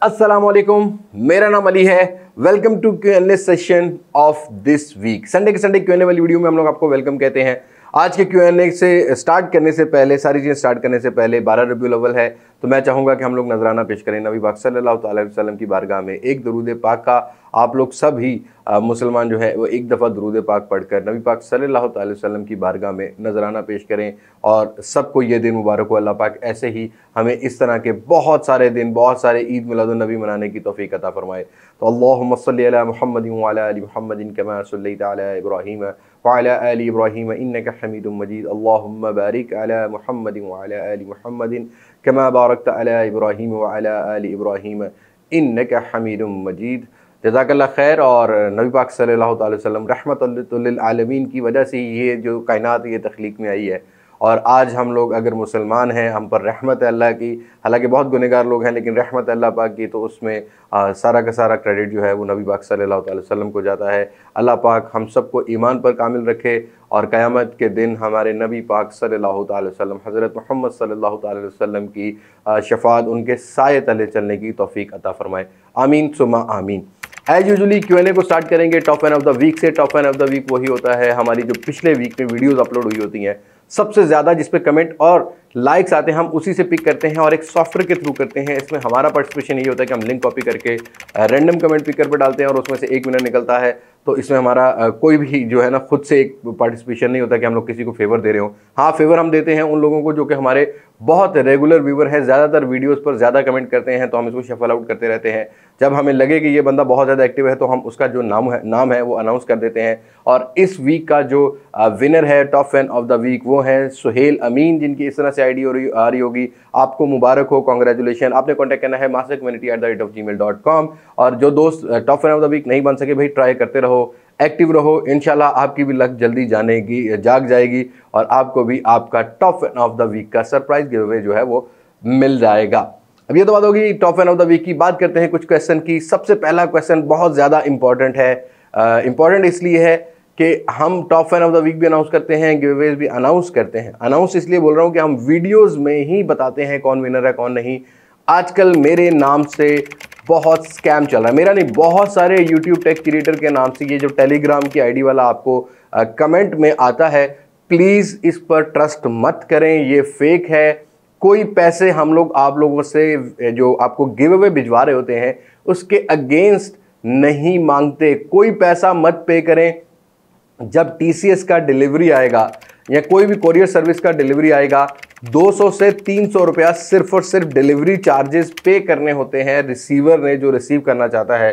अस्सलाम वालेकुम, मेरा नाम अली है। Welcome to Q&A session of this week. Sunday के संडे Q&A वाली वीडियो में हम लोग आपको वेलकम कहते हैं। आज के Q&A से स्टार्ट करने से पहले, सारी चीज़ें स्टार्ट करने से पहले 12 रबीउल अव्वल है, तो मैं चाहूँगा कि हम लोग नजराना पेश करें नबी पाक सल्लल्लाहु अलैहि वसल्लम की बारगाह में एक दरूद पाक का। आप लोग सब ही मुसलमान जो है वो एक दफ़ा दरूद पाक पढ़कर नबी पाक सल्लल्लाहु अलैहि वसल्लम की बारगाह में नजराना पेश करें और सबको ये दिन मुबारक हो। अल्लाह पाक ऐसे ही हमें इस तरह के बहुत सारे दिन, बहुत सारे ईद मिलादुन नबी मनाने की तौफीक अता फरमाए। तो अल्लाहुम्मा सल्लि अला मुहम्मदिन व अला आलि मुहम्मदिन कमा सल्लैता अला इब्राहीम व अला आलि इब्राहीम इन्नका हमीदुम मजीद। अल्लाहुम्मा बारिक अला मुहम्मदिन व अला आलि मुहम्मदिन कमा बारकता अला इब्राहीम व अला आलि इब्राहीम इन्नका हमीदुम मजीद। जज़ाकल्लाह खैर। और नबी पाक सल्लल्लाहु अलैहि वसल्लम रहमतुल लिल आलमीन की वजह से ये जो कायनात ये तख्लीक में आई है, और आज हम लोग अगर मुसलमान हैं, हम पर रहमत है अल्लाह की। हालांकि बहुत गुनहगार लोग हैं, लेकिन रहमत अल्लाह पाक की, तो उसमें सारा का सारा क्रेडिट जो है वो नबी पाक सल्लल्लाहु अलैहि वसल्लम को जाता है। अल्लाह पाक हम सबको ईमान पर कामिल रखे और क़यामत के दिन हमारे नबी पाक सल्लल्लाहु अलैहि वसल्लम हज़रत मोहम्मद सल्लल्लाहु अलैहि वसल्लम की शफ़ाअत, उनके साये तले चलने की तौफीक अता फ़रमाए। आमीन सुम्मा आमीन। एज यूजुअली Q&A को स्टार्ट करेंगे top fan of the week से। Top fan of the week वही होता है हमारी जो पिछले वीक में वीडियोस अपलोड हुई होती हैं, सबसे ज़्यादा जिस पे कमेंट और लाइक्स आते हैं हम उसी से पिक करते हैं और एक सॉफ्टवेयर के थ्रू करते हैं। इसमें हमारा पार्टिसिपेशन ये होता है कि हम लिंक कॉपी करके रैंडम कमेंट पिकर पर डालते हैं और उसमें से एक विनर निकलता है। तो इसमें हमारा कोई भी जो है ना खुद से एक पार्टिसिपेशन नहीं होता कि हम लोग किसी को फेवर दे रहे हो। हाँ, फेवर हम देते हैं उन लोगों को जो कि हमारे बहुत रेगुलर व्यूवर हैं, ज़्यादातर वीडियोस पर ज़्यादा कमेंट करते हैं, तो हम इसको शफल आउट करते रहते हैं। जब हमें लगे कि ये बंदा बहुत ज़्यादा एक्टिव है तो हम उसका जो नाम है वो अनाउंस कर देते हैं। और इस वीक का जो विनर है top fan of the week वो है सुहेल अमीन, जिनकी इस तरह से आईडी आ रही होगी। आपको मुबारक हो, कॉन्ग्रेचुलेशन। आपने कॉन्टैक्ट करना है mastercommunity@gmail.com। और जो दोस्त top fan of the week नहीं बन सके, भाई ट्राई करते रहो, एक्टिव रहो, इंशाल्लाह आपकी भी लक जल्दी जाग जाएगी और आपको भी आपका top fan of the week का सरप्राइज गिव अवे जो है वो मिल जाएगा। अब ये तो बात होगी top fan of the week की। बात करते हैं कुछ क्वेश्चन की। सबसे पहला क्वेश्चन बहुत ज़्यादा इंपॉर्टेंट है। इंपॉर्टेंट इसलिए है कि हम top fan of the week भी अनाउंस करते हैं, गिव अवेज भी अनाउंस करते हैं। अनाउंस इसलिए बोल रहा हूँ कि हम वीडियोज़ में ही बताते हैं कौन विनर है कौन नहीं। आजकल मेरे नाम से बहुत स्कैम चल रहा है, मेरा नहीं, बहुत सारे YouTube टेक क्रिएटर के नाम से ये जो टेलीग्राम की आईडी वाला आपको कमेंट में आता है, प्लीज़ इस पर ट्रस्ट मत करें, ये फेक है। कोई पैसे हम लोग आप लोगों से जो आपको गिव अवे भिजवा रहे होते हैं उसके अगेंस्ट नहीं मांगते। कोई पैसा मत पे करें। जब TCS का डिलीवरी आएगा या कोई भी कोरियर सर्विस का डिलीवरी आएगा, 200 से 300 रुपया सिर्फ और सिर्फ डिलीवरी चार्जेस पे करने होते हैं रिसीवर ने, जो रिसीव करना चाहता है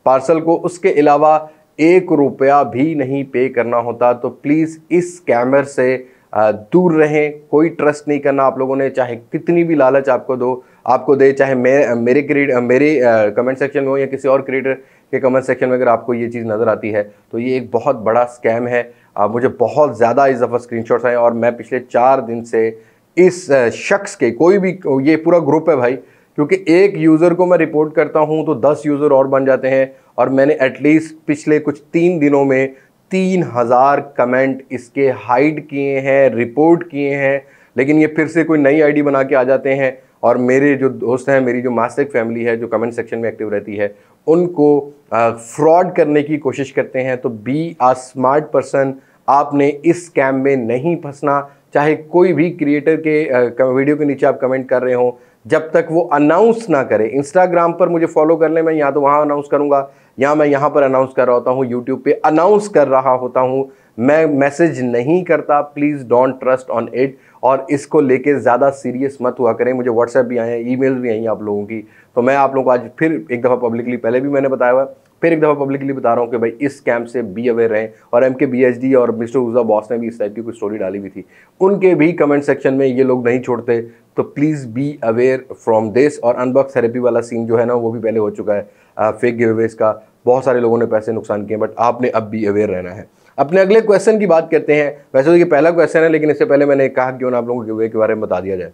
पार्सल को। उसके अलावा 1 रुपया भी नहीं पे करना होता। तो प्लीज़ इस स्कैमर से दूर रहें। कोई ट्रस्ट नहीं करना आप लोगों ने, चाहे कितनी भी लालच आपको दे, चाहे मेरे कमेंट सेक्शन में हो या किसी और क्रिएटर के कमेंट सेक्शन में अगर आपको ये चीज़ नज़र आती है तो ये एक बहुत बड़ा स्कैम है। मुझे बहुत ज़्यादा इस दफ़ा स्क्रीनशॉट्स आए और मैं पिछले 4 दिन से इस शख्स के, कोई भी, ये पूरा ग्रुप है भाई, क्योंकि एक यूज़र को मैं रिपोर्ट करता हूँ तो 10 यूज़र और बन जाते हैं। और मैंने एटलीस्ट पिछले कुछ 3 दिनों में 3000 कमेंट इसके हाइड किए हैं, रिपोर्ट किए हैं, लेकिन ये फिर से कोई नई आईडी बना के आ जाते हैं। और मेरे जो दोस्त हैं, मेरी जो मास्टर फैमिली है जो कमेंट सेक्शन में एक्टिव रहती है, उनको फ्रॉड करने की कोशिश करते हैं। तो बी आ स्मार्ट पर्सन, आपने इस स्कैम में नहीं फंसना। चाहे कोई भी क्रिएटर के वीडियो के नीचे आप कमेंट कर रहे हो, जब तक वो अनाउंस ना करे, इंस्टाग्राम पर मुझे फॉलो कर ले, मैं या तो वहाँ अनाउंस करूँगा या मैं यहाँ पर अनाउंस कर रहा होता हूँ, यूट्यूब पे अनाउंस कर रहा होता हूँ, मैं मैसेज नहीं करता। Please don't trust on it और इसको लेके ज़्यादा सीरियस मत हुआ करें। मुझे व्हाट्सएप भी आए हैं, ईमेल्स भी आई हैं आप लोगों की। तो मैं आप लोगों को आज फिर एक दफ़ा पब्लिकली, पहले भी मैंने बताया हुआ, फिर एक दफ़ा पब्लिकली बता रहा हूँ कि भाई इस स्कैम से बी अवेयर रहें। और MKBHD और मिस्टर उज़ा बॉस ने भी इस टाइप की कुछ स्टोरी डाली हुई थी, उनके भी कमेंट सेक्शन में ये लोग नहीं छोड़ते। तो please be aware from this. और अनबॉक्स थेरेपी वाला सीन जो है ना वो भी पहले हो चुका है, फेक गिव अवेज का। बहुत सारे लोगों ने पैसे नुकसान किए, बट आपने अब भी अवेयर रहना है। अपने अगले क्वेश्चन की बात करते हैं। वैसे तो ये पहला क्वेश्चन है, लेकिन इससे पहले मैंने कहा क्यों ना आप लोगों को गिव अवे के बारे में बता दिया जाए।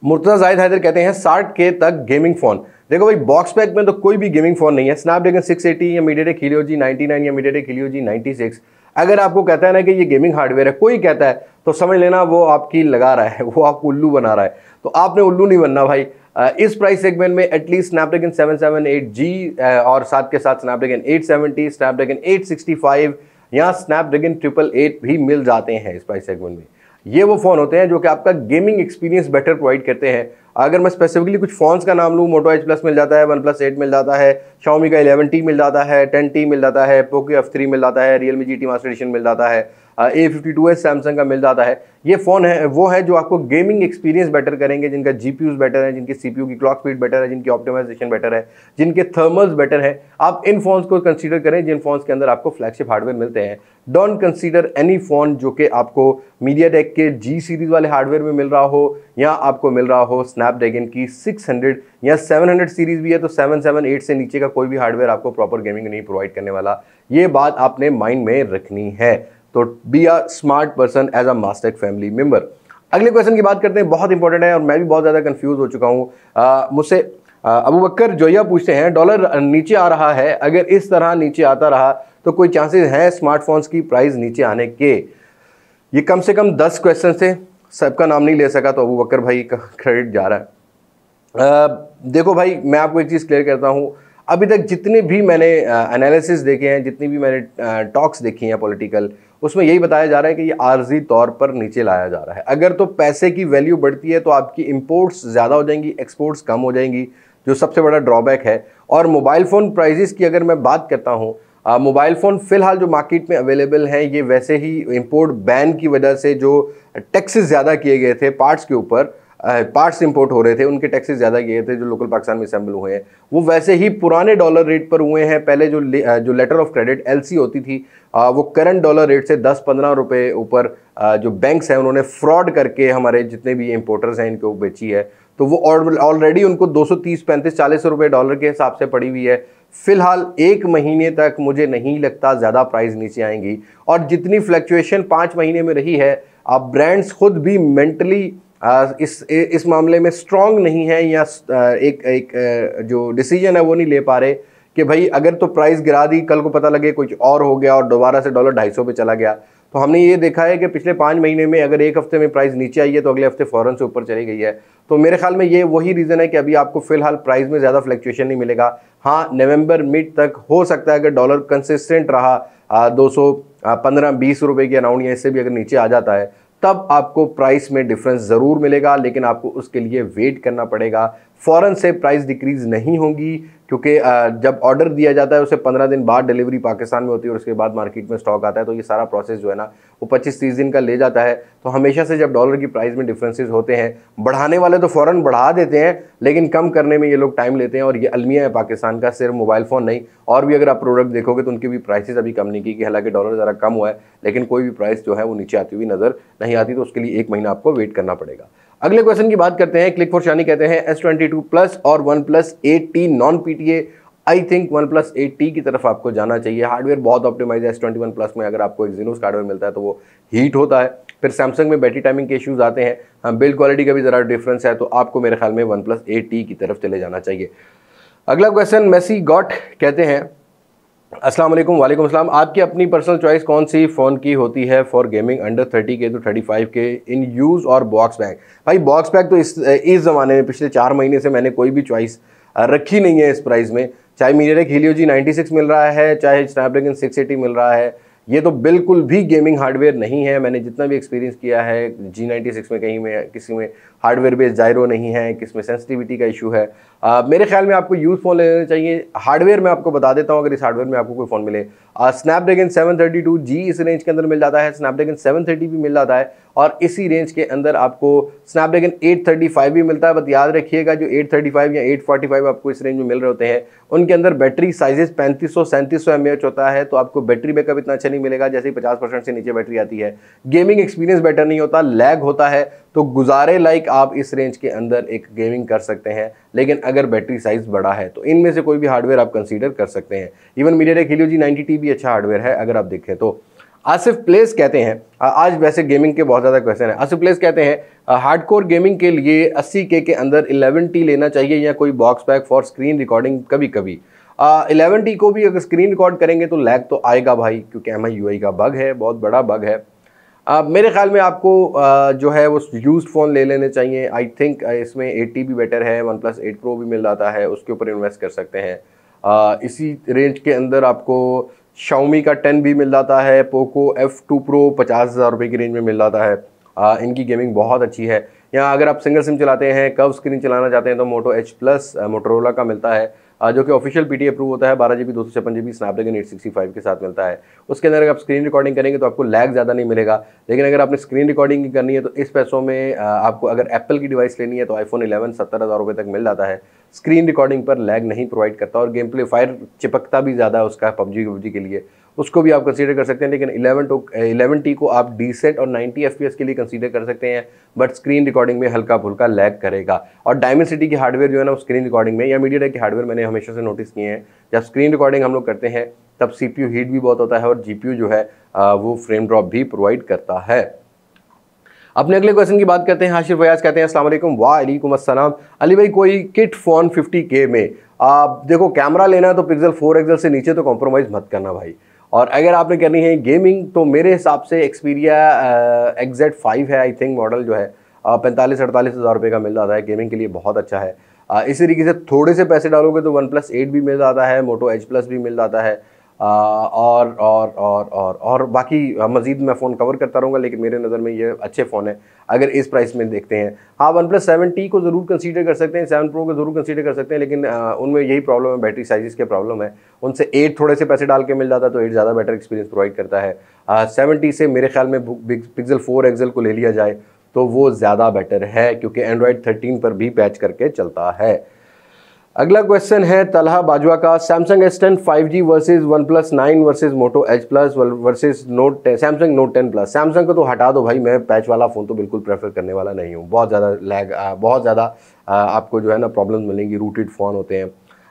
मुर्तज़ा जाहिद हैदर कहते हैं 60K तक गेमिंग फ़ोन। देखो भाई, बॉक्स पैक में तो कोई भी गेमिंग फ़ोन नहीं है। स्नैपड्रैगन 680 या मीडियाटेक हीलियो G99 या मीडियाटेक हीलियो G96 अगर आपको कहता है ना कि ये गेमिंग हार्डवेयर है, कोई कहता है, तो समझ लेना वो आपकी लगा रहा है, वो आपको उल्लू बना रहा है। तो आपने उल्लू नहीं बनना भाई। इस प्राइस सेगमेंट में एटलीस्ट स्नैपड्रैगन 778G और साथ के साथ स्नैपड्रैगन 870, स्नैपड्रैगन 865 या स्नैपड्रैगन 888 भी मिल जाते हैं इस प्राइस सेगमेंट में। ये वो फ़ोन होते हैं जो कि आपका गेमिंग एक्सपीरियंस बेटर प्रोवाइड करते हैं। अगर मैं स्पेसिफिकली कुछ फ़ोन्स का नाम लूँ, मोटो H Plus मिल जाता है, OnePlus 8 मिल जाता है, Xiaomi का 11T मिल जाता है, 10T मिल जाता है, Poco F3 मिल जाता है, Realme GT Master Edition मिल जाता है, A52s सैमसंग का मिल जाता है। ये फ़ोन है वो है जो आपको गेमिंग एक्सपीरियंस बेटर करेंगे, जिनका GPUs बेटर है, जिनकी CPU की क्लॉक स्पीड बेटर है, जिनकी ऑप्टिमाइजेशन बेटर है, जिनके थर्मल्स बेटर है। आप इन फ़ोन्स को कंसीडर करें जिन फ़ोन्स के अंदर आपको फ्लैगशिप हार्डवेयर मिलते हैं। डोंट कंसीडर एनी फ़ोन जो कि आपको मीडियाटेक के G सीरीज़ वाले हार्डवेयर में मिल रहा हो या आपको मिल रहा हो स्नैपड्रैगन की 600 या 700 सीरीज़ भी है तो 778 से नीचे का कोई भी हार्डवेयर आपको प्रॉपर गेमिंग नहीं प्रोवाइड करने वाला। ये बात आपने माइंड में रखनी है। तो be a smart person as a Mastek family member. अगले क्वेश्चन की बात करते हैं, बहुत इंपॉर्टेंट है और मैं भी बहुत ज़्यादा कंफ्यूज हो चुका हूँ। मुझसे अबू बकर जोया पूछते हैं, डॉलर नीचे आ रहा है, अगर इस तरह नीचे आता रहा तो कोई चांसेस हैं स्मार्टफोन्स की प्राइस नीचे आने के? ये कम से कम 10 क्वेश्चन से, सबका नाम नहीं ले सका तो अबू बकर भाई का क्रेडिट जा रहा है। देखो भाई, मैं आपको एक चीज़ क्लियर करता हूँ, अभी तक जितने भी मैंने एनालिसिस देखे हैं, जितनी भी मैंने टॉक्स देखी हैं पॉलिटिकल, उसमें यही बताया जा रहा है कि ये आर्जी तौर पर नीचे लाया जा रहा है। अगर तो पैसे की वैल्यू बढ़ती है तो आपकी इंपोर्ट्स ज़्यादा हो जाएंगी, एक्सपोर्ट्स कम हो जाएंगी, जो सबसे बड़ा ड्रॉबैक है। और मोबाइल फ़ोन प्राइजेस की अगर मैं बात करता हूँ, मोबाइल फ़ोन फ़िलहाल जो मार्केट में अवेलेबल हैं ये वैसे ही इंपोर्ट बैन की वजह से जो टैक्सेस ज़्यादा किए गए थे पार्ट्स के ऊपर, पार्ट्स इंपोर्ट हो रहे थे, उनके टैक्सेस ज़्यादा किए थे जो लोकल पाकिस्तान में असेंबल हुए हैं, वो वैसे ही पुराने डॉलर रेट पर हुए हैं। पहले जो लेटर ऑफ क्रेडिट LC होती थी वो करंट डॉलर रेट से 10-15 रुपये ऊपर जो बैंक्स हैं उन्होंने फ्रॉड करके हमारे जितने भी इंपोर्टर्स हैं इनको बेची है, तो वो ऑलरेडी उनको 230, 35, 40 रुपये डॉलर के हिसाब से पड़ी हुई है। फिलहाल 1 महीने तक मुझे नहीं लगता ज़्यादा प्राइस नीचे आएंगी, और जितनी फ्लक्चुएशन 5 महीने में रही है, अब ब्रांड्स खुद भी मेंटली इस मामले में स्ट्रांग नहीं है या एक जो डिसीजन है वो नहीं ले पा रहे कि भाई अगर तो प्राइस गिरा दी, कल को पता लगे कुछ और हो गया और दोबारा से डॉलर 250 पे चला गया। तो हमने ये देखा है कि पिछले 5 महीने में अगर एक हफ्ते में प्राइस नीचे आई है तो अगले हफ्ते फ़ौरन से ऊपर चली गई है। तो मेरे ख्याल में ये वही रीज़न है कि अभी आपको फिलहाल प्राइस में ज़्यादा फ्लक्चुएशन नहीं मिलेगा। हाँ, नवंबर मिड तक हो सकता है अगर डॉलर कंसिस्टेंट रहा 215-20 रुपये के अराउंड या इससे भी अगर नीचे आ जाता है तब आपको प्राइस में डिफरेंस ज़रूर मिलेगा, लेकिन आपको उसके लिए वेट करना पड़ेगा। फ़ौरन से प्राइस डिक्रीज़ नहीं होगी क्योंकि जब ऑर्डर दिया जाता है उसे 15 दिन बाद डिलीवरी पाकिस्तान में होती है और उसके बाद मार्केट में स्टॉक आता है, तो ये सारा प्रोसेस जो है ना वो 25-30 दिन का ले जाता है। तो हमेशा से जब डॉलर की प्राइस में डिफरेंसेस होते हैं, बढ़ाने वाले तो फ़ौरन बढ़ा देते हैं लेकिन कम करने में ये लोग टाइम लेते हैं, और ये अलमिया है पाकिस्तान का, सिर्फ मोबाइल फ़ोन नहीं और भी अगर आप प्रोडक्ट देखोगे तो उनकी भी प्राइसेस अभी कम नहीं की, हालांकि डॉलर ज़रा कम हुआ है लेकिन कोई भी प्राइस जो है वो नीचे आती हुई नज़र नहीं आती, तो उसके लिए 1 महीना आपको वेट करना पड़ेगा। अगले क्वेश्चन की बात करते हैं। क्लिक फॉर शानी कहते हैं S22 प्लस और OnePlus 8T non PTA, I think OnePlus 8T की तरफ आपको जाना चाहिए। हार्डवेयर बहुत ऑप्टिमाइज है। S21 प्लस में अगर आपको एक्जीनोस का हार्डवेयर मिलता है तो वो हीट होता है। फिर सैमसंग में बैटरी टाइमिंग के इश्यूज आते हैं, हाँ, बिल्ड क्वालिटी का भी ज़रा डिफरेंस है, तो आपको मेरे ख्याल में OnePlus 8T की तरफ चले जाना चाहिए। अगला क्वेश्चन मेसी गॉट कहते हैं, अस्सलाम वालेकुम। वालेकुम अस्सलाम। आपकी अपनी पर्सनल चॉइस कौन सी फ़ोन की होती है for gaming under 30K to 35K in use और बॉक्स बैग? भाई बॉक्स बैग तो इस ज़माने में पिछले 4 महीने से मैंने कोई भी चॉइस रखी नहीं है इस प्राइस में। चाहे मीडियाटेक हीलियो G96 मिल रहा है, चाहे स्नैपड्रैगन 680 मिल रहा है, ये तो बिल्कुल भी गेमिंग हार्डवेयर नहीं है। मैंने जितना भी एक्सपीरियंस किया है G96 में कहीं में किसी में हार्डवेयर बेस्ड जायरो नहीं है, किसमें सेंसिटिविटी का इशू है। मेरे ख्याल में आपको यूज़ फ़ोन लेना चाहिए। हार्डवेयर मैं आपको बता देता हूँ, अगर इस हार्डवेयर में आपको कोई फ़ोन मिले, स्नैपड्रैगन 732G इस रेंज के अंदर मिल जाता है, स्नैपड्रैगन 730 भी मिल जाता है, और इसी रेंज के अंदर आपको स्नैपड्रैगन 835 भी मिलता है। बस याद रखिएगा जो 835 या 845 आपको इस रेंज में मिल रहे होते हैं उनके अंदर बैटरी साइजेस 3500-3700 mAh होता है, तो आपको बैटरी बैकअप इतना अच्छा नहीं मिलेगा। जैसे ही 50% से नीचे बैटरी आती है, गेमिंग एक्सपीरियंस बेटर नहीं होता, लैग होता है। तो गुजारे लाइक आप इस रेंज के अंदर एक गेमिंग कर सकते हैं, लेकिन अगर बैटरी साइज बड़ा है तो इनमें से कोई भी हार्डवेयर आप कंसीडर कर सकते हैं। इवन मीडियाटेक हीलियो G90T भी अच्छा हार्डवेयर है अगर आप देखें तो। आसिफ प्लेस कहते हैं, आज वैसे गेमिंग के बहुत ज़्यादा क्वेश्चन है। आसिफ प्लेस कहते हैं हार्डकोर गेमिंग के लिए 80K के अंदर 11T लेना चाहिए या कोई box pack for screen recording? कभी कभी 11T को भी अगर स्क्रीन रिकॉर्ड करेंगे तो लैग तो आएगा भाई, क्योंकि MI UI का बग है, बहुत बड़ा बग है। मेरे ख्याल में आपको जो है वो यूज्ड फ़ोन ले लेने चाहिए। आई थिंक इसमें 80 भी बेटर है, OnePlus 8 Pro भी मिल जाता है, उसके ऊपर इन्वेस्ट कर सकते हैं। इसी रेंज के अंदर आपको Xiaomi का 10 भी मिल जाता है, Poco F2 Pro 50,000 रुपये की रेंज में मिल जाता है। इनकी गेमिंग बहुत अच्छी है। या अगर आप सिंगल सिम चलाते हैं, कर्व स्क्रीन चलाना चाहते हैं तो Moto H Plus मोटोरोला का मिलता है, जो कि ऑफिशियल पीटी अप्रूव होता है। 12 GB 256 GB स्नैपड्रैगन 865 के साथ मिलता है। उसके अंदर अगर आप स्क्रीन रिकॉर्डिंग करेंगे तो आपको लैग ज़्यादा नहीं मिलेगा, लेकिन अगर आपने स्क्रीन रिकॉर्डिंग की करनी है तो इस पैसों में आपको अगर एप्पल की डिवाइस लेनी है तो iPhone 11 70,000 रुपये तक मिल जाता है। स्क्रीन रिकॉर्डिंग पर लैग नहीं प्रोवाइड करता और गेम प्ले फायर चिपकता भी ज़्यादा है उसका पबजी के लिए, उसको भी आप कंसीडर कर सकते हैं। लेकिन 11T को आप डीसेंट और 90 FPS के लिए कंसीडर कर सकते हैं, बट स्क्रीन रिकॉर्डिंग में हल्का फुल्का लैग करेगा। और डायमेंसिटी की हार्डवेयर जो है ना, स्क्रीन रिकॉर्डिंग में, या मीडियाटेक की हार्डवेयर मैंने हमेशा से नोटिस किए हैं, जब स्क्रीन रिकॉर्डिंग हम लोग करते हैं तब CPU हीट भी बहुत होता है और GPU जो है वो फ्रेम ड्रॉप भी प्रोवाइड करता है। अपने अगले क्वेश्चन की बात करते हैं। हाशिर फयाज कहते हैं अस्सलाम वालेकुम। वालेकुम अस्सलाम। अली भाई कोई किट फ़ोन 50K में, आप देखो कैमरा लेना है तो Pixel 4 XL से नीचे तो कॉम्प्रोमाइज़ मत करना भाई। और अगर आपने करनी है गेमिंग तो मेरे हिसाब से Xperia XZ5 है आई थिंक मॉडल, जो है 45-48 हज़ार रुपये का मिल जाता है, गेमिंग के लिए बहुत अच्छा है। इसी तरीके से थोड़े से पैसे डालोगे तो OnePlus 8 भी मिल जाता है, Moto H Plus भी मिल जाता है। और बाकी मज़ीद मैं फ़ोन कवर करता रहूँगा, लेकिन मेरे नज़र में ये अच्छे फ़ोन है अगर इस प्राइस में देखते हैं। हाँ, OnePlus 7T को ज़रूर कंसीडर कर सकते हैं, 7 Pro को ज़रूर कंसीडर कर सकते हैं, लेकिन उनमें यही प्रॉब्लम है, बैटरी साइज़ के प्रॉब्लम है। उनसे 8 थोड़े से पैसे डाल के मिल जाता है तो 8 ज़्यादा बेटर एक्सपीरियंस प्रोवाइड करता है। 7T से मेरे ख्याल में Pixel 4 XL को ले लिया जाए तो वो ज़्यादा बेटर है, क्योंकि Android 13 पर भी पैच करके चलता है। अगला क्वेश्चन है तलहा बाजवा का, Samsung S10 5G versus OnePlus 9 versus Moto H Plus versus Note 10, Samsung Note 10 Plus। Samsung को तो हटा दो भाई, मैं पैच वाला फ़ोन तो बिल्कुल प्रेफर करने वाला नहीं हूँ। बहुत ज़्यादा लैग, बहुत ज़्यादा आपको जो है ना प्रॉब्लम्स मिलेंगी, रूटेड फ़ोन होते हैं।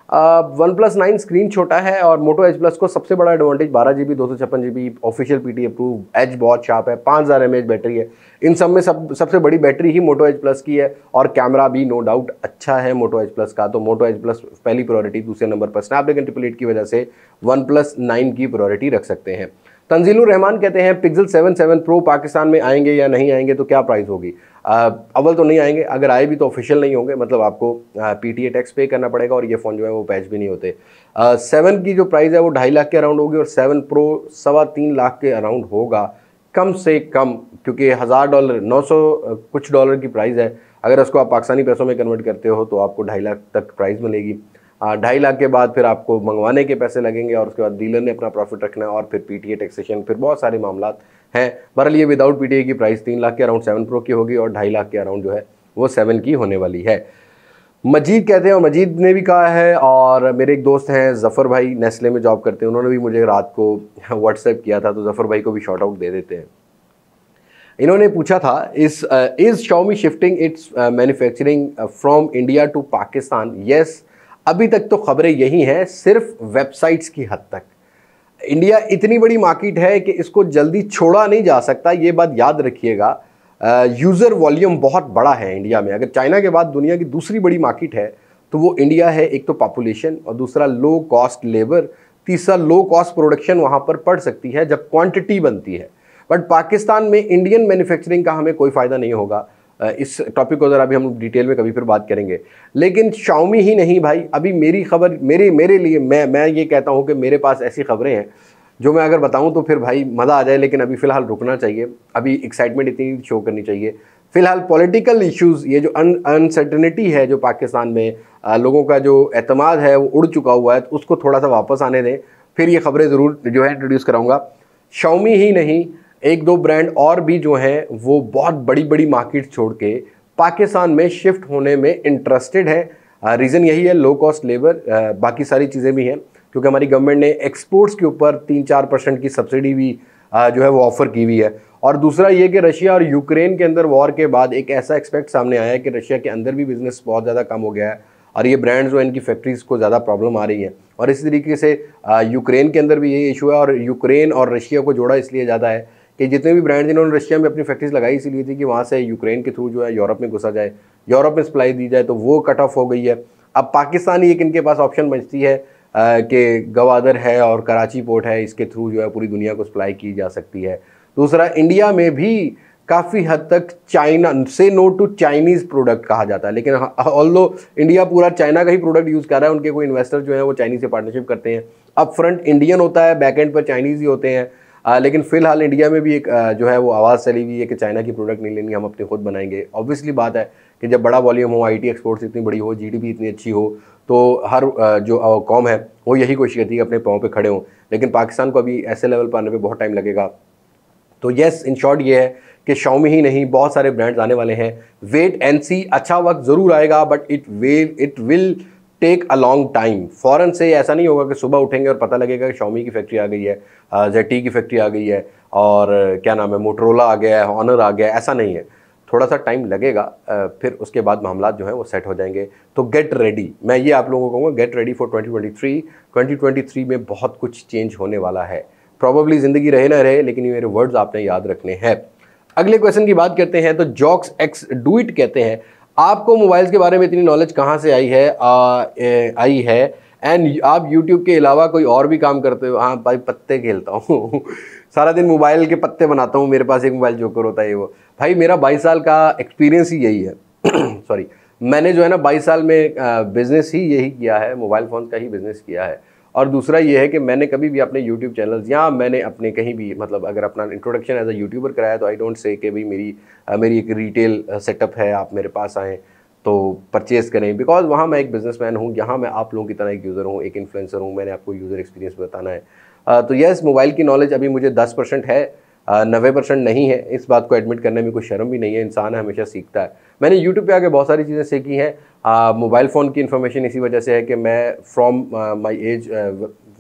OnePlus 9 स्क्रीन छोटा है और Moto H Plus को सबसे बड़ा advantage 12 GB 256 GB official PT approve, edge बहुत शार्प है, 5000 mAh बैटरी है। इन सब में सबसे बड़ी बैटरी ही Moto H Plus की है और कैमरा भी नो डाउट अच्छा है Moto H Plus का। तो Moto H Plus पहली प्रायोरिटी, दूसरे नंबर पर स्नैपड्रैगन 888 की वजह से OnePlus 9 की प्रायोरिटी रख सकते हैं। तंजीलुर रहमान कहते हैं Pixel 7 Pro पाकिस्तान में आएंगे या नहीं आएंगे, तो क्या प्राइस होगी? अव्वल तो नहीं आएंगे, अगर आए भी तो ऑफिशियल नहीं होंगे, मतलब आपको PTA टैक्स पे करना पड़ेगा और ये फ़ोन जो है वो पैच भी नहीं होते। 7 की जो प्राइस है वो 2.5 लाख के अराउंड होगी और 7 Pro 3.25 लाख के अराउंड होगा कम से कम, क्योंकि $1000 900 कुछ डॉलर की प्राइस है। अगर उसको आप पाकिस्तानी पैसों में कन्वर्ट करते हो तो आपको 2.5 लाख तक प्राइस मिलेगी। 2.5 लाख के बाद फिर आपको मंगवाने के पैसे लगेंगे और उसके बाद डीलर ने अपना प्रॉफिट रखना है और फिर PTA टैक्सेशन, फिर बहुत सारे मामला हैं। बहरहाल ये विदाउट PTA की प्राइस 3 लाख के अराउंड 7 Pro की होगी और 2.5 लाख के अराउंड जो है वो 7 की होने वाली है। मजीद कहते हैं, और मजीद ने भी कहा है, और मेरे एक दोस्त हैं ज़फ़र भाई, नेस्ले में जॉब करते हैं, उन्होंने भी मुझे रात को व्हाट्सएप किया था, तो ज़फ़र भाई को भी शॉर्ट आउट दे देते हैं। इन्होंने पूछा था is Xiaomi shifting its manufacturing from India to Pakistan? Yes, अभी तक तो खबरें यही हैं, सिर्फ वेबसाइट्स की हद तक। इंडिया इतनी बड़ी मार्केट है कि इसको जल्दी छोड़ा नहीं जा सकता, ये बात याद रखिएगा। यूज़र वॉल्यूम बहुत बड़ा है इंडिया में। अगर चाइना के बाद दुनिया की दूसरी बड़ी मार्केट है तो वो इंडिया है। एक तो पॉपुलेशन और दूसरा लो कॉस्ट लेबर, तीसरा लो कॉस्ट प्रोडक्शन वहाँ पर पड़ सकती है जब क्वांटिटी बनती है। बट पाकिस्तान में इंडियन मैन्युफैक्चरिंग का हमें कोई फ़ायदा नहीं होगा। इस टॉपिक को ज़रा अभी हम डिटेल में कभी फिर बात करेंगे। लेकिन Xiaomi ही नहीं भाई, अभी मेरी खबर मेरे लिए मैं ये कहता हूँ कि मेरे पास ऐसी खबरें हैं जो मैं अगर बताऊँ तो फिर भाई मज़ा आ जाए, लेकिन अभी फ़िलहाल रुकना चाहिए, अभी एक्साइटमेंट इतनी शो करनी चाहिए। फ़िलहाल पॉलिटिकल इश्यूज़, ये जो अनसर्टनिटी है जो पाकिस्तान में, लोगों का जो एतमाद है वो उड़ चुका हुआ है, तो उसको थोड़ा सा वापस आने दें, फिर ये खबरें ज़रूर जो है इंट्रोड्यूस कराऊँगा। Xiaomi ही नहीं, एक दो ब्रांड और भी जो हैं वो बहुत बड़ी बड़ी मार्केट छोड़ के पाकिस्तान में शिफ्ट होने में इंटरेस्टेड है। रीज़न यही है, लो कॉस्ट लेबर, बाकी सारी चीज़ें भी हैं, क्योंकि हमारी गवर्नमेंट ने एक्सपोर्ट्स के ऊपर 3-4% की सब्सिडी भी जो है वो ऑफ़र की हुई है। और दूसरा ये कि रशिया और यूक्रेन के अंदर वॉर के बाद एक ऐसा एक्सपेक्ट सामने आया है कि रशिया के अंदर भी बिज़नेस बहुत ज़्यादा कम हो गया है और ये ब्रांड्स जो इनकी फैक्ट्रीज़ को ज़्यादा प्रॉब्लम आ रही है। और इसी तरीके से यूक्रेन के अंदर भी यही इशू है, और यूक्रेन और रशिया को जोड़ा इसलिए ज़्यादा है कि जितने भी ब्रांड्स इन्होंने रशिया में अपनी फैक्ट्रीज लगाई इसीलिए थी कि वहाँ से यूक्रेन के थ्रू जो है यूरोप में घुसा जाए, यूरोप में सप्लाई दी जाए, तो वो कट ऑफ हो गई है। अब पाकिस्तान ही एक इनके पास ऑप्शन बचती है कि गवादर है और कराची पोर्ट है, इसके थ्रू जो है पूरी दुनिया को सप्लाई की जा सकती है। दूसरा, इंडिया में भी काफ़ी हद तक चाइना से नो टू चाइनीज़ प्रोडक्ट कहा जाता है, लेकिन ऑल्दो इंडिया पूरा चाइना का ही प्रोडक्ट यूज़ कर रहा है, उनके कोई इन्वेस्टर जो है वो चाइनीज़ से पार्टनरशिप करते हैं। अप फ्रंट इंडियन होता है, बैक एंड पर चाइनीज़ ही होते हैं। लेकिन फिलहाल इंडिया में भी एक जो है वो आवाज़ चली हुई है कि चाइना की प्रोडक्ट नहीं लेनी, हम अपने खुद बनाएंगे। ऑब्वियसली बात है कि जब बड़ा वॉल्यूम हो, IT एक्सपोर्ट्स इतनी बड़ी हो, GDP इतनी अच्छी हो, तो हर जो कौम है वो यही कोशिश करती है कि अपने पाँव पे खड़े हों। लेकिन पाकिस्तान को अभी ऐसे लेवल पर आने पे बहुत टाइम लगेगा। तो येस, इन शॉर्ट ये है कि Xiaomi ही नहीं, बहुत सारे ब्रांड्स आने वाले हैं। वेट एंड सी, अच्छा वक्त ज़रूर आएगा, but it will take a long time. फ़ौरन से ऐसा नहीं होगा कि सुबह उठेंगे और पता लगेगा कि Xiaomi की फैक्ट्री आ गई है, ZTE की फैक्ट्री आ गई है, और क्या नाम है, मोटरोला आ गया है, Honor आ गया है। ऐसा नहीं है, थोड़ा सा टाइम लगेगा, फिर उसके बाद मामला जो हैं वो सेट हो जाएंगे। तो गेट रेडी, मैं ये आप लोगों को कहूँगा, गेट रेडी फॉर 2023। 2023 में बहुत कुछ चेंज होने वाला है। प्रॉबेबली ज़िंदगी रहे ना रहे, लेकिन ये मेरे वर्ड्स आपने याद रखने हैं। अगले क्वेश्चन की बात करते हैं तो जॉक्स एक्स डूइट कहते हैं, आपको मोबाइल्स के बारे में इतनी नॉलेज कहाँ से आई है एंड आप यूट्यूब के अलावा कोई और भी काम करते हो? हाँ भाई, पत्ते खेलता हूँ सारा दिन मोबाइल के पत्ते बनाता हूँ, मेरे पास एक मोबाइल जोकर होता है वो। भाई मेरा 22 साल का एक्सपीरियंस ही यही है सॉरी, मैंने जो है ना 22 साल में बिज़नेस ही यही किया है, मोबाइल फ़ोन का ही बिज़नेस किया है। और दूसरा ये है कि मैंने कभी भी अपने यूट्यूब चैनल्स या मैंने अपने कहीं भी, मतलब अगर अपना इंट्रोडक्शन एज अ यूट्यूबर कराया, तो आई डोंट से कि भाई मेरी एक रिटेल सेटअप है, आप मेरे पास आएँ तो परचेज़ करें, बिकॉज वहाँ मैं एक बिज़नेसमैन हूँ, यहाँ मैं आप लोगों की तरह एक यूज़र हूँ, एक इन्फ्लुएंसर हूँ, मैंने आपको यूज़र एक्सपीरियंस बताना है। तो यस, मोबाइल की नॉलेज अभी मुझे 10% है, 90% नहीं है। इस बात को एडमिट करने में कोई शर्म भी नहीं है, इंसान है, हमेशा सीखता है। मैंने यूट्यूब पे आके बहुत सारी चीज़ें सीखी हैं। मोबाइल फ़ोन की इन्फॉर्मेशन इसी वजह से है कि मैं from my age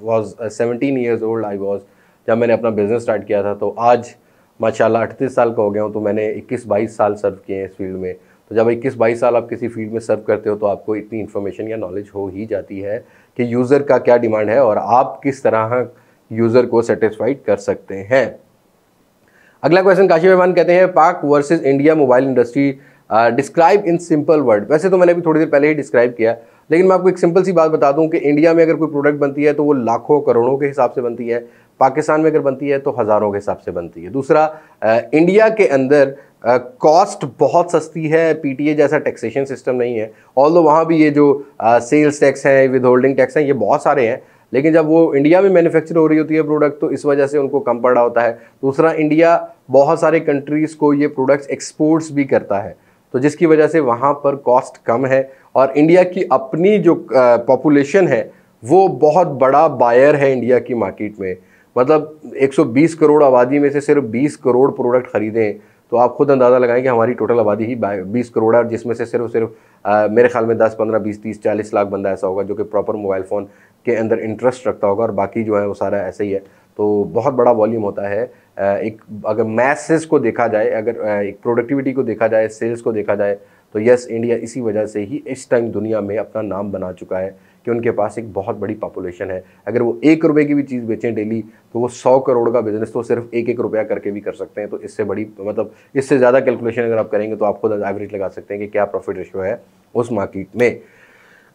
was 17 years old I was, जब मैंने अपना बिज़नेस स्टार्ट किया था। तो आज माशाल्लाह 38 साल का हो गया हूँ, तो मैंने 21-22 साल सर्व किए हैं इस फील्ड में। तो जब 21-22 साल आप किसी फील्ड में सर्व करते हो, तो आपको इतनी इन्फॉर्मेशन या नॉलेज हो ही जाती है कि यूज़र का क्या डिमांड है और आप किस तरह यूज़र को सेटिस्फाइड कर सकते हैं। अगला क्वेश्चन काशी मेहमान कहते हैं, पाक versus India mobile industry describe in simple word. वैसे तो मैंने भी थोड़ी देर पहले ही डिस्क्राइब किया, लेकिन मैं आपको एक सिंपल सी बात बता दूं कि इंडिया में अगर कोई प्रोडक्ट बनती है तो वो लाखों करोड़ों के हिसाब से बनती है, पाकिस्तान में अगर बनती है तो हज़ारों के हिसाब से बनती है। दूसरा, इंडिया के अंदर कॉस्ट बहुत सस्ती है, PTA जैसा टैक्सेशन सिस्टम नहीं है। ऑल्दो वहाँ भी ये जो सेल्स टैक्स हैं, विद होल्डिंग टैक्स हैं, ये बहुत सारे हैं, लेकिन जब वो इंडिया में मैन्युफैक्चर हो रही होती है प्रोडक्ट, तो इस वजह से उनको कम पड़ा होता है। दूसरा, इंडिया बहुत सारे कंट्रीज़ को ये प्रोडक्ट्स एक्सपोर्ट्स भी करता है, तो जिसकी वजह से वहाँ पर कॉस्ट कम है। और इंडिया की अपनी जो पॉपुलेशन है वो बहुत बड़ा बायर है इंडिया की मार्केट में। मतलब 120 करोड़ आबादी में से सिर्फ 20 करोड़ प्रोडक्ट खरीदें, तो आप खुद अंदाज़ा लगाएं कि हमारी टोटल आबादी ही 20 करोड़ है, और जिसमें से सिर्फ मेरे ख्याल में 10, 15, 20, 30, 40 लाख बंदा ऐसा होगा जो कि प्रॉपर मोबाइल फ़ोन के अंदर इंटरेस्ट रखता होगा, और बाकी जो है वो सारा ऐसे ही है। तो बहुत बड़ा वॉल्यूम होता है। एक अगर मैसेस को देखा जाए, अगर एक प्रोडक्टिविटी को देखा जाए, सेल्स को देखा जाए, तो यस, इंडिया इसी वजह से ही इस टाइम दुनिया में अपना नाम बना चुका है कि उनके पास एक बहुत बड़ी पॉपुलेशन है। अगर वो 1 रुपये की भी चीज़ बेचें डेली, तो वो 100 करोड़ का बिजनेस तो सिर्फ 1-1 रुपया करके भी कर सकते हैं। तो इससे बड़ी, मतलब इससे ज़्यादा कैलकुलेशन अगर आप करेंगे तो आप खुद एवरेज लगा सकते हैं कि क्या प्रॉफिट रेशियो है उस मार्केट में।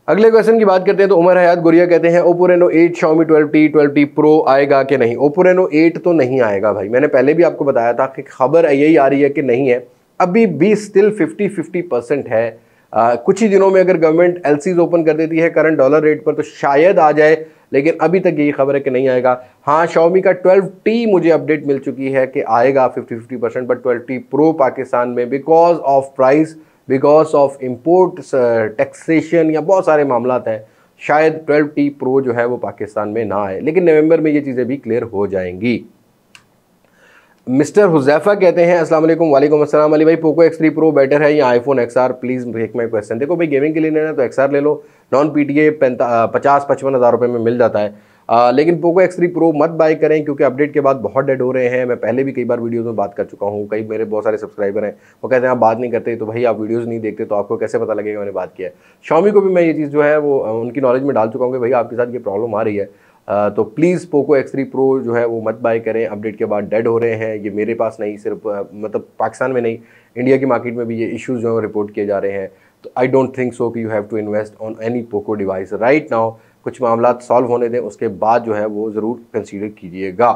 अगले क्वेश्चन की बात करते हैं तो उमर हयात गुरिया कहते हैं, Oppo Reno 8 Xiaomi 12T Pro आएगा कि नहीं? ओप्पो रेनो 8 तो नहीं आएगा भाई, मैंने पहले भी आपको बताया था कि खबर यही आ रही है कि नहीं है, अभी भी स्टिल 50-50% है। कुछ ही दिनों में अगर गवर्नमेंट LCs ओपन कर देती है करंट डॉलर रेट पर, तो शायद आ जाए, लेकिन अभी तक यही खबर है कि नहीं आएगा। हाँ, Xiaomi का 12T मुझे अपडेट मिल चुकी है कि आएगा 50-50%, बट 12T Pro पाकिस्तान में because of price, because of import taxation या बहुत सारे मामला हैं, शायद 12T Pro जो है वो पाकिस्तान में ना आए, लेकिन नवंबर में ये चीज़ें भी क्लियर हो जाएंगी। मिस्टर हुज़ैफा कहते हैं, अस्सलाम वालेकुम। वालेकुम अस्सलाम अली भाई, पोको X3 Pro बेटर है या iPhone XR? Please make my question. देखो भाई, गेमिंग के लिए लेना है तो XR ले लो, नॉन PTA 50-55 हज़ार रुपये में मिल जाता है। लेकिन पोको X3 Pro मत बाय करें, क्योंकि अपडेट के बाद बहुत डेड हो रहे हैं। मैं पहले भी कई बार वीडियोज़ में बात कर चुका हूँ, कई मेरे बहुत सारे सब्सक्राइबर हैं वो कहते हैं आप बात नहीं करते, तो भाई आप वीडियोज़ नहीं देखते तो आपको कैसे पता लगेगा मैंने बात किया है। Xiaomi को भी मैं ये चीज़ जो है वो उनकी नॉलेज में डाल चुका हूँ कि भाई आपके साथ ये प्रॉब्लम आ रही है, तो प्लीज़ पोको X3 Pro जो है वो मत बाय करें, अपडेट के बाद डेड हो रहे हैं। ये मेरे पास नहीं, सिर्फ मतलब पाकिस्तान में नहीं, इंडिया की मार्केट में भी ये इश्यूज़ जो है रिपोर्ट किए जा रहे हैं। तो आई डोंट थिंक सो कि you have to invest on any Poco device right now. कुछ मामला सॉल्व होने दें, उसके बाद जो है वो ज़रूर कंसीडर कीजिएगा।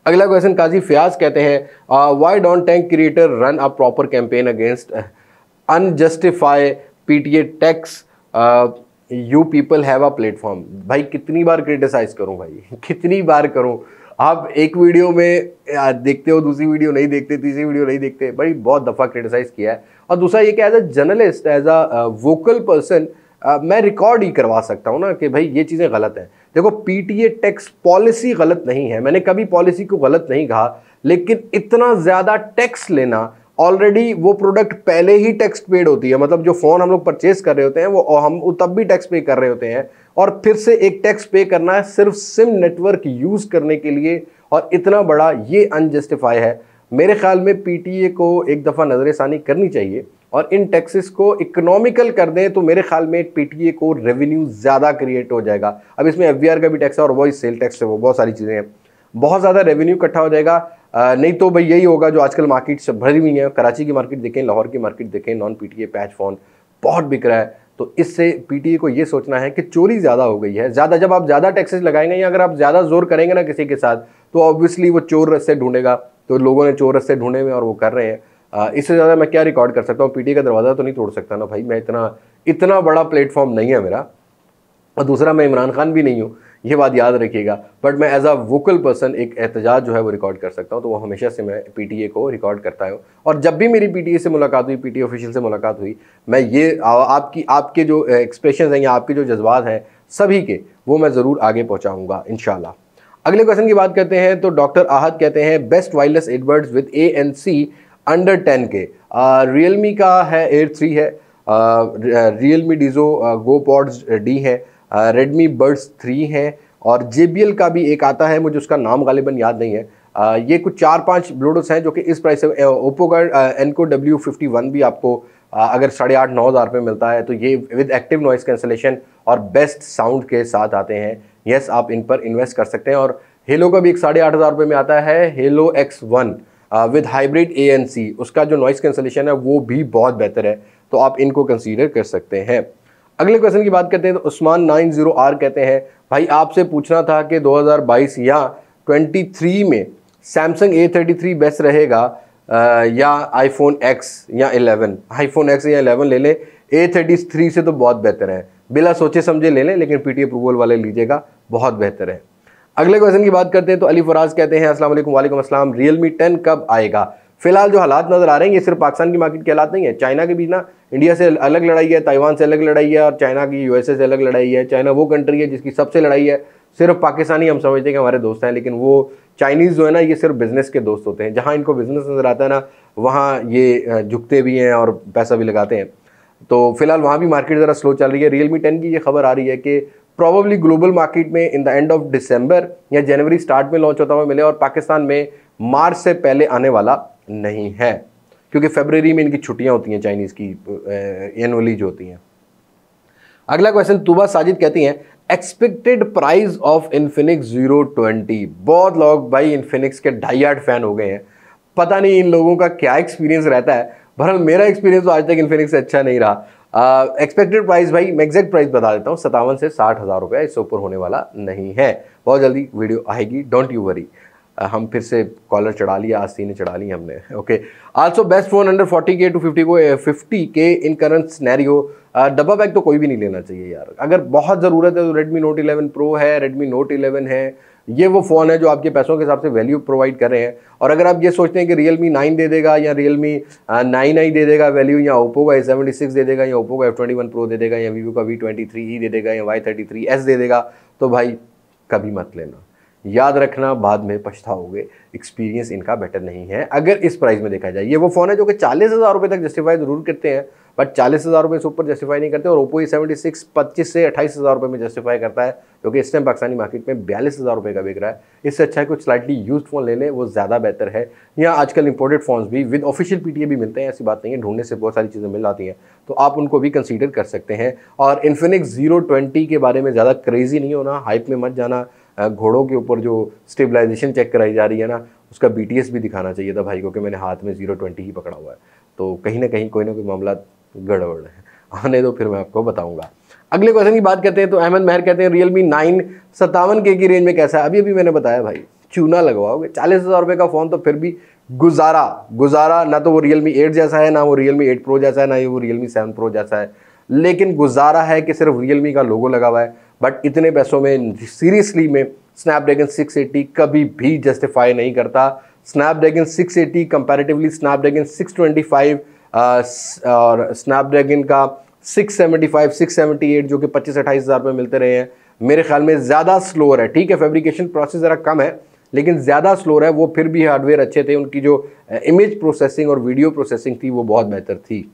अगला क्वेश्चन काजी फयाज कहते हैं why don't tank creator run a proper campaign against unjustify PTA tax, you people have a platform. भाई कितनी बार क्रिटिसाइज करूं भाई, कितनी बार करूं? आप एक वीडियो में देखते हो, दूसरी वीडियो नहीं देखते, तीसरी वीडियो नहीं देखते। भाई बहुत दफ़ा क्रिटिसाइज किया है। और दूसरा ये कि as a journalist, as a vocal person मैं रिकॉर्ड ही करवा सकता हूँ ना कि भाई ये चीज़ें गलत हैं। देखो पीटीए टैक्स पॉलिसी गलत नहीं है, मैंने कभी पॉलिसी को गलत नहीं कहा, लेकिन इतना ज़्यादा टैक्स लेना, ऑलरेडी वो प्रोडक्ट पहले ही टैक्स पेड होती है, मतलब जो फ़ोन हम लोग परचेज कर रहे होते हैं वो हम तब भी टैक्स पे कर रहे होते हैं, और फिर से एक टैक्स पे करना है सिर्फ सिम नेटवर्क यूज़ करने के लिए, और इतना बड़ा, ये अनजस्टिफाई है। मेरे ख्याल में पीटीए को एक दफ़ा नज़रसानी करनी चाहिए और इन टैक्सेस को इकोनॉमिकल कर दें, तो मेरे ख्याल में पीटीए को रेवेन्यू ज़्यादा क्रिएट हो जाएगा। अब इसमें एफबीआर का भी टैक्स है और वॉइस सेल टैक्स है, वो बहुत सारी चीज़ें हैं, बहुत ज़्यादा रेवेन्यू इकट्ठा हो जाएगा। नहीं तो भाई यही होगा जो आजकल मार्केट से भरी हुई है। कराची की मार्केट देखें, लाहौर की मार्केट देखें, नॉन पीटीए पैच फ़ोन बहुत बिक रहा है। तो इससे पीटीए को ये सोचना है कि चोरी ज़्यादा हो गई है, ज़्यादा, जब आप ज़्यादा टैक्सेस लगाएंगे या अगर आप ज़्यादा जोर करेंगे ना किसी के साथ, तो ऑब्वियसली वो चोर रस्ते ढूंढेगा। तो लोगों ने चोर रस्ते ढूंढे हुए और वो कर रहे हैं। इससे ज़्यादा मैं क्या रिकॉर्ड कर सकता हूँ? पीटीए का दरवाज़ा तो नहीं तोड़ सकता ना भाई, मैं इतना बड़ा प्लेटफॉर्म नहीं है मेरा, और दूसरा मैं इमरान खान भी नहीं हूँ, ये बात याद रखिएगा। बट मैं एज अ वोकल पर्सन एक एहतजाज जो है वो रिकॉर्ड कर सकता हूँ, तो वो हमेशा से मैं पीटीए को रिकॉर्ड करता हूँ। और जब भी मेरी पीटीए से मुलाकात हुई, पीटीए ऑफिशियल से मुलाकात हुई, मैं ये आपके जो एक्सप्रेशन हैं या आपके जो जज्बात हैं सभी के, वो मैं ज़रूर आगे पहुँचाऊँगा इंशाल्लाह। अगले क्वेश्चन की बात करते हैं तो डॉक्टर आहद कहते हैं best wireless earbuds with ANC under 10K। Realme का है एयर 3 है, रियलमी डिज़ो गो पॉड्स D है, रेडमी बड्स 3 है, और JBL का भी एक आता है, मुझे उसका नाम गालिबन याद नहीं है। ये कुछ 4-5 ब्लूटूथ हैं जो कि इस प्राइस से। ओप्पो का Enco W51 भी आपको अगर 8,500-9 हज़ार पे मिलता है, तो ये विद एक्टिव नॉइस कैंसलेशन और बेस्ट साउंड के साथ आते हैं। यस, आप इन पर इन्वेस्ट कर सकते हैं। और हेलो का भी एक 8,500 रुपये में आता है, hello X1 with hybrid ANC, उसका जो नॉइस कैंसलेशन है वो भी बहुत बेहतर है, तो आप इनको कंसीडर कर सकते हैं। अगले क्वेश्चन की बात करते हैं तो उस्मान 90R कहते हैं भाई आपसे पूछना था कि 2022 या 23 में सैमसंग A33 बेस्ट रहेगा या iPhone X या 11। iPhone X या 11 ले लें, A33 से तो बहुत बेहतर है, बिला सोचे समझे ले लें, लेकिन पीटी अप्रूवल वाले लीजिएगा, बहुत बेहतर है। अगले क्वेश्चन की बात करते हैं तो अली फराज कहते हैं अस्सलाम वालेकुम। वालेकुम अस्सलाम। रियलमी 10 कब आएगा? फिलहाल जो हालात नज़र आ रहे हैं ये सिर्फ पाकिस्तान की मार्केट के हालात नहीं है, चाइना के भी ना, इंडिया से अलग लड़ाई है, ताइवान से अलग लड़ाई है, और चाइना की USA से अलग लड़ाई है। चाइना वो कंट्री है जिसकी सबसे लड़ाई है, सिर्फ पाकिस्तानी हम समझते हैं कि हमारे दोस्त हैं, लेकिन वो चाइनीज़ जो है ना, ये सिर्फ बिज़नेस के दोस्त होते हैं। जहाँ इनको बिज़नेस नज़र आता है ना, वहाँ ये झुकते भी हैं और पैसा भी लगाते हैं। तो फिलहाल वहाँ भी मार्केट ज़रा स्लो चल रही है। रियलमी 10 की ये खबर आ रही है कि प्रॉबली ग्लोबल मार्केट में in the end of December या जनवरी स्टार्ट में लॉन्च होता हुआ मिले, और पाकिस्तान में मार्च से पहले आने वाला नहीं है, क्योंकि फरवरी में इनकी छुट्टियां होती हैं चाइनीज़ की, एनुअली जो होती हैं। अगला क्वेश्चन तुबा साजिद कहती हैं एक्सपेक्टेड प्राइस ऑफ इन्फिनिक्स 020। बहुत लोग भाई इन्फिनिक्स के डाई-हार्ड फैन हो गए हैं, पता नहीं इन लोगों का क्या एक्सपीरियंस रहता है। बहरहाल मेरा एक्सपीरियंस तो आज तक इन्फिनिक्स से अच्छा नहीं रहा। एक्सपेक्टेड प्राइस भाई मैं एग्जैक्ट प्राइस बता देता हूँ, 57 से 60 हज़ार रुपये, इससे ऊपर होने वाला नहीं है। बहुत जल्दी वीडियो आएगी, डोंट यू वरी। हम फिर से कॉलर चढ़ा लिया, आस्तीनें चढ़ा ली हमने। Okay, also best phone under 40K to 50K in current scenario. डब्बा बैग तो कोई भी नहीं लेना चाहिए यार, अगर बहुत ज़रूरत है तो Redmi Note 11 Pro है, Redmi Note 11 है, ये वो फ़ोन है जो आपके पैसों के हिसाब से वैल्यू प्रोवाइड कर रहे हैं। और अगर आप ये सोचते हैं कि Realme 9 दे देगा या Realme 9i दे देगा वैल्यू, या Oppo का A76 दे देगा, या Oppo का F21 Pro दे देगा, या Vivo का V23e दे देगा, या Y33s दे देगा, तो भाई कभी मत लेना, याद रखना बाद में पछताओगे। एक्सपीरियंस इनका बेटर नहीं है अगर इस प्राइस में देखा जाए। ये वो फ़ोन है जो कि 40,000 रुपये तक जस्टिफाई ज़रूर करते हैं, बट 40,000 रुपये से ऊपर जस्टिफाई नहीं करते। और Oppo A76 25 से 28,000 रुपये में जस्टिफाई करता है, क्योंकि इस टाइम पाकिस्तानी मार्केट में 42,000 रुपये का बिक रहा है। इससे अच्छा है कुछ स्लाइटली यूज्ड फ़ोन ले लें, वो ज़्यादा बेहतर है। या आजकल इंपोर्टेड फ़ोन्स भी विद ऑफिशियल PTA भी मिलते हैं, ऐसी बात नहीं है, ढूंढने से बहुत सारी चीज़ें मिल जाती हैं, तो आप उनको भी कंसीडर कर सकते हैं। और इन्फिनिक्स 020 के बारे में ज़्यादा क्रेजी नहीं होना, हाइप में मत जाना। घोड़ों के ऊपर जो स्टेबलाइजेशन चेक कराई जा रही है ना, उसका BTS भी दिखाना चाहिए था भाई, क्योंकि मैंने हाथ में 020 ही पकड़ा हुआ है, तो कहीं ना कहीं कोई ना कोई मामला गड़बड़ है। आने दो, फिर मैं आपको बताऊंगा। अगले क्वेश्चन की बात करते हैं तो अहमद महर कहते हैं Realme 9 57K की रेंज में कैसा है? अभी मैंने बताया भाई चूना लगवाओगे। 40,000 रुपये का फ़ोन तो फिर भी गुजारा ना तो वो Realme 8 जैसा है, ना वो Realme 8 Pro जैसा है, ना ही वो Realme 7 Pro जैसा है, लेकिन गुजारा है कि सिर्फ Realme का लोगो लगा हुआ है। बट इतने पैसों में सीरियसली में स्नैपड्रैगन 680 कभी भी जस्टिफाई नहीं करता। स्नैपड्रैगन 680 कंपैरेटिवली स्नैपड्रैगन 625 और स्नैपड्रैगन का 675 678 जो कि 25-28 हज़ार रुपये मिलते रहे हैं, मेरे ख्याल में ज़्यादा स्लोअर है। ठीक है, फैब्रिकेशन प्रोसेस ज़रा कम है लेकिन ज़्यादा स्लोअर है। वो फिर भी हार्डवेयर अच्छे थे, उनकी जो इमेज प्रोसेसिंग और वीडियो प्रोसेसिंग थी वो बहुत बेहतर थी।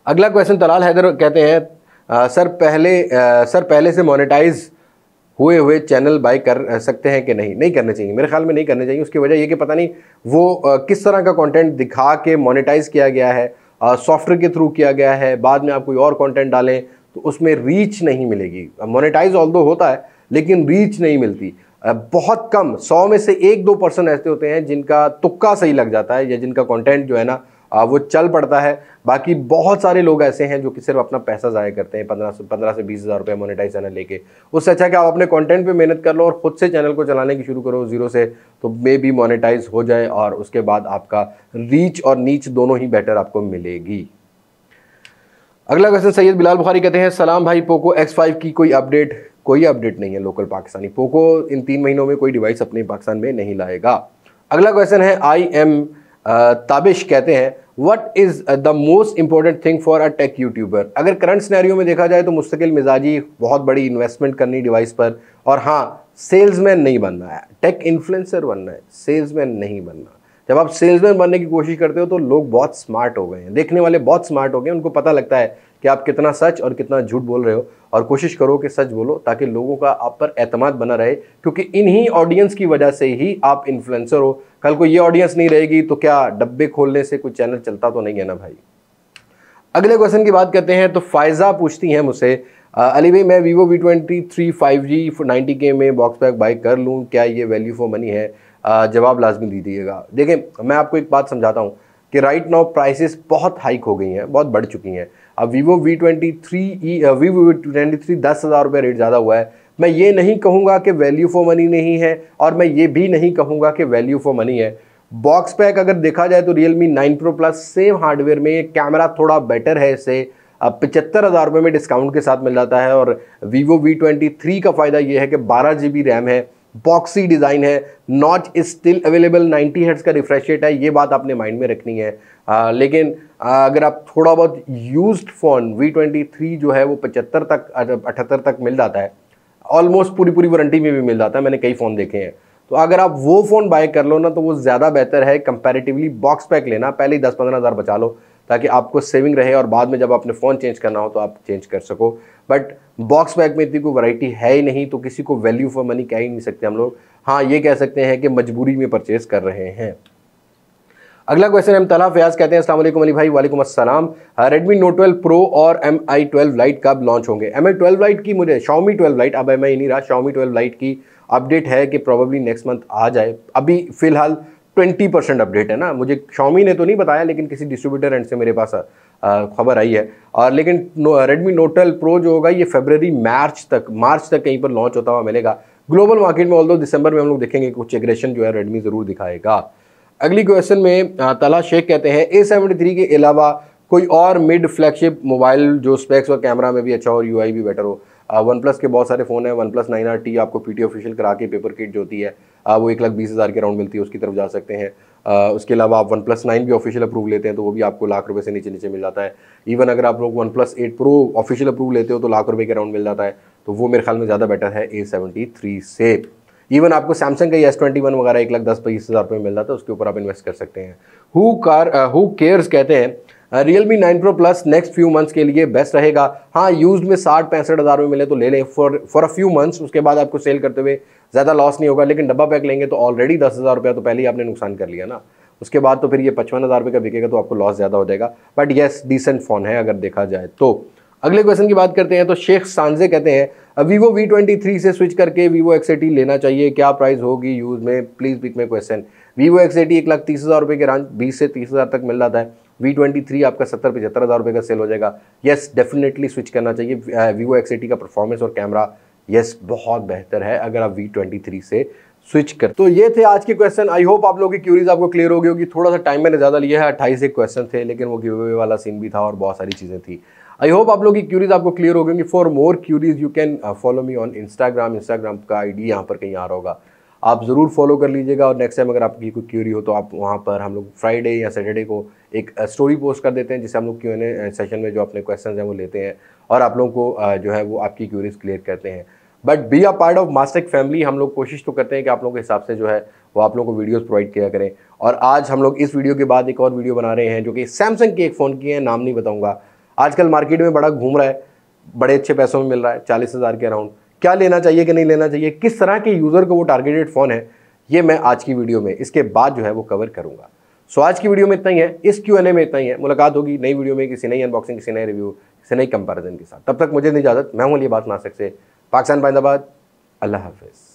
अगला क्वेश्चन तलाल हैदर कहते हैं सर पहले से मोनेटाइज हुए चैनल बाय कर सकते हैं कि नहीं करने चाहिए। मेरे ख्याल में नहीं करने चाहिए। उसकी वजह ये कि पता नहीं वो किस तरह का कंटेंट दिखा के मोनेटाइज किया गया है, सॉफ्टवेयर के थ्रू किया गया है, बाद में आप कोई और कंटेंट डालें तो उसमें रीच नहीं मिलेगी। मोनेटाइज ऑल्दो होता है लेकिन रीच नहीं मिलती। बहुत कम 100 में से 1-2% ऐसे होते हैं जिनका तुक्का सही लग जाता है या जिनका कंटेंट जो है ना वो चल पड़ता है। बाकी बहुत सारे लोग ऐसे हैं जो कि सिर्फ अपना पैसा ज़ाया करते हैं 15 से 20 हज़ार रुपये मोनेटाइज चैनल लेके। उससे अच्छा कि आप अपने कंटेंट पे मेहनत कर लो और ख़ुद से चैनल को चलाने की शुरू करो जीरो से, तो मे भी मोनेटाइज हो जाए और उसके बाद आपका रीच और नीच दोनों ही बेटर आपको मिलेगी। अगला क्वेश्चन सैयद बिलाल बुखारी कहते हैं सलाम भाई, पोको X5 की कोई अपडेट नहीं है लोकल पाकिस्तानी। पोको इन 3 महीनों में कोई डिवाइस अपने पाकिस्तान में नहीं लाएगा। अगला क्वेश्चन है IM ताबिश कहते हैं what is the most important thing for a tech YouTuber. अगर करंट सिनेरियो में देखा जाए तो मुस्तकिल मिजाजी, बहुत बड़ी इन्वेस्टमेंट करनी डिवाइस पर, और हाँ सेल्समैन नहीं बनना है, टेक इन्फ्लुएंसर बनना है, सेल्समैन नहीं बनना। जब आप सेल्समैन बनने की कोशिश करते हो तो लोग बहुत स्मार्ट हो गए हैं, देखने वाले बहुत स्मार्ट हो गए हैं, उनको पता लगता है कि आप कितना सच और कितना झूठ बोल रहे हो, और कोशिश करो कि सच बोलो ताकि लोगों का आप पर एतमाद बना रहे, क्योंकि इन्हीं ऑडियंस की वजह से ही आप इन्फ्लुएंसर हो। कल को ये ऑडियंस नहीं रहेगी तो क्या डब्बे खोलने से कोई चैनल चलता तो नहीं है ना भाई। अगले क्वेश्चन की बात करते हैं तो फायजा पूछती हैं मुझसे अली भाई मैं Vivo V23 5G 90K में बॉक्स पैक बाई कर लूँ, क्या ये वैल्यू फॉर मनी है? जवाब लाजमी दीजिएगा। देखें मैं आपको एक बात समझाता हूँ कि राइट नाउ प्राइसेस बहुत हाइक हो गई हैं, बहुत बढ़ चुकी हैं। अब Vivo V23 10,000 रुपये रेट ज़्यादा हुआ है। मैं ये नहीं कहूँगा कि वैल्यू फॉर मनी नहीं है और मैं ये भी नहीं कहूँगा कि वैल्यू फॉर मनी है। बॉक्स पैक अगर देखा जाए तो Realme 9 Pro Plus same hardware में कैमरा थोड़ा बेटर है, इससे 75,000 रुपये में डिस्काउंट के साथ मिल जाता है। और Vivo V23 का फ़ायदा ये है कि 12 GB रैम है, बॉक्सी डिज़ाइन है, notch is still available, 90 hertz का रिफ्रेश रेट है, ये बात आपने माइंड में रखनी है। लेकिन अगर आप थोड़ा बहुत यूज्ड फ़ोन V23 जो है वो 75 तक 78 तक मिल जाता है, ऑलमोस्ट पूरी वारंटी में भी मिल जाता है, मैंने कई फ़ोन देखे हैं। तो अगर आप वो फ़ोन बाय कर लो ना तो वो ज़्यादा बेहतर है कंपैरेटिवली बॉक्स पैक लेना। पहले ही 10-15 हज़ार बचा लो ताकि आपको सेविंग रहे और बाद में जब आपने फ़ोन चेंज करना हो तो आप चेंज कर सको। बट बॉक्स पैक में इतनी कोई वैरायटी है ही नहीं, तो किसी को वैल्यू फॉर मनी कह ही नहीं सकते हम लोग। हाँ ये कह सकते हैं कि मजबूरी में परचेज़ कर रहे हैं। अगला क्वेश्चन है तला फयाज कहते हैं अस्सलाम वालेकुम अली भाई। वालेकुम अस्सलाम। Redmi Note 12 Pro और Mi 12 Lite कब लॉन्च होंगे? Mi 12 Lite की मुझे Xiaomi 12 Lite, अब Mi नहीं रहा, Xiaomi 12 Lite की अपडेट है कि प्रोबेबली नेक्स्ट मंथ आ जाए। अभी फ़िलहाल 20% अपडेट है ना, मुझे Xiaomi ने तो नहीं बताया लेकिन किसी डिस्ट्रीब्यूटर एंड से मेरे पास खबर आई है। और लेकिन Redmi Note 12 Pro जो होगा ये फरवरी मार्च तक कहीं पर लॉन्च होता हुआ मिलेगा ग्लोबल मार्केट में। ऑल्दो दिसंबर में हम लोग देखेंगे कुछ एग्रेशन जो है Redmi ज़रूर दिखाएगा। अगली क्वेश्चन में तला शेख कहते हैं A73 के अलावा कोई और मिड फ्लैगशिप मोबाइल जो स्पेक्स और कैमरा में भी अच्छा हो और UI भी बेटर हो। वन प्लस के बहुत सारे फ़ोन हैं, OnePlus 9RT आपको PT ऑफिशियल करा के पेपर किट जो होती है वो 1,20,000 के राउंड मिलती है, उसकी तरफ जा सकते हैं। उसके अलावा आप OnePlus 9 भी ऑफिशियल अप्रूव लेते हैं तो वो भी आपको लाख रुपए से नीचे मिल जाता है। इवन अगर आप लोग OnePlus 8 Pro ऑफिशियल अप्रूव लेते हो तो लाख रुपये के राउंड मिल जाता है, तो वो मेरे ख्याल में ज़्यादा बेटर है A73 से। इवन आपको सैमसंग का S21 वगैरह 1,10,000-20,000 रुपये मिल जाता है, उसके ऊपर आप इन्वेस्ट कर सकते हैं। हु केयर्स कहते हैं Realme 9 Pro Plus next few months के लिए बेस्ट रहेगा। हाँ यूज्ड में 60-65 हज़ार में मिले तो ले लें फॉर अ फ्यू मंथ्स, उसके बाद आपको सेल करते हुए ज़्यादा लॉस नहीं होगा। लेकिन डब्बा पैक लेंगे तो ऑलरेडी 10,000 रुपया तो पहले ही आपने नुकसान कर लिया ना, उसके बाद तो फिर ये 55,000 रुपये का बिकेगा तो आपको लॉस ज़्यादा हो जाएगा। बट येस डिसेंट फ़ोन है अगर देखा जाए तो। अगले क्वेश्चन की बात करते हैं तो शेख सांजे कहते हैं Vivo V23 से स्विच करके Vivo X80 लेना चाहिए, क्या प्राइस होगी यूज़ में? Please pick my question. Vivo X80 1,30,000 रुपये के रेंज 20 से 30,000 तक मिल जाता है। V23 आपका 70-75 हज़ार रुपये का सेल हो जाएगा। येस डेफिनेटली स्विच करना चाहिए। Vivo X80 का परफॉर्मेंस और कैमरा येस बहुत बेहतर है अगर आप V23 से स्विच कर। तो ये थे आज के क्वेश्चन। आई होप आप लोगों की क्यूरीज आपको क्लियर हो गई होगी। थोड़ा सा टाइम मैंने ज़्यादा लिया है, 28 एक क्वेश्चन थे, लेकिन वो गिव अवे वाला सीन भी था और बहुत सारी चीज़ें थी। आई होप आप लोगों की क्यूरीज आपको क्लियर हो गई होंगी। For more queries you can follow me on Instagram का आईडी यहाँ पर कहीं आ रहा होगा, आप ज़रूर फॉलो कर लीजिएगा। और नेक्स्ट टाइम अगर आपकी कोई क्यूरी हो तो आप वहाँ पर, हम लोग फ्राइडे या सैटरडे को एक स्टोरी पोस्ट कर देते हैं, जिससे हम लोग Q&A सेशन में जो अपने क्वेश्चन हैं वो लेते हैं और आप लोगों को जो है वो आपकी क्यूरीज क्लियर करते हैं। But be a part of Mastek family. हम लोग कोशिश तो करते हैं कि आप लोगों के हिसाब से जो है वो आप लोगों को वीडियोस प्रोवाइड किया करें। और आज हम लोग इस वीडियो के बाद एक और वीडियो बना रहे हैं जो कि सैमसंग के एक फ़ोन की है, नाम नहीं बताऊंगा। आजकल मार्केट में बड़ा घूम रहा है, बड़े अच्छे पैसों में मिल रहा है, 40,000 के अराउंड। क्या लेना चाहिए कि नहीं लेना चाहिए, किस तरह के यूज़र को वो टारगेटेड फ़ोन है, ये मैं आज की वीडियो में इसके बाद जो है वो कवर करूंगा। सो आज की वीडियो में इतना ही है, इस Q&A में इतना ही है। मुलाकात होगी नई वीडियो में किसी नई अनबॉक्सिंग, किसी नए रिव्यू, किसी नई कंपैरिजन के साथ। तब तक मुझे नहीं इजाज़त। मैं हूं अली अब्बास नासिक से, पाकिस्तान बाइंदाबाद। अल्लाह हाफिज़।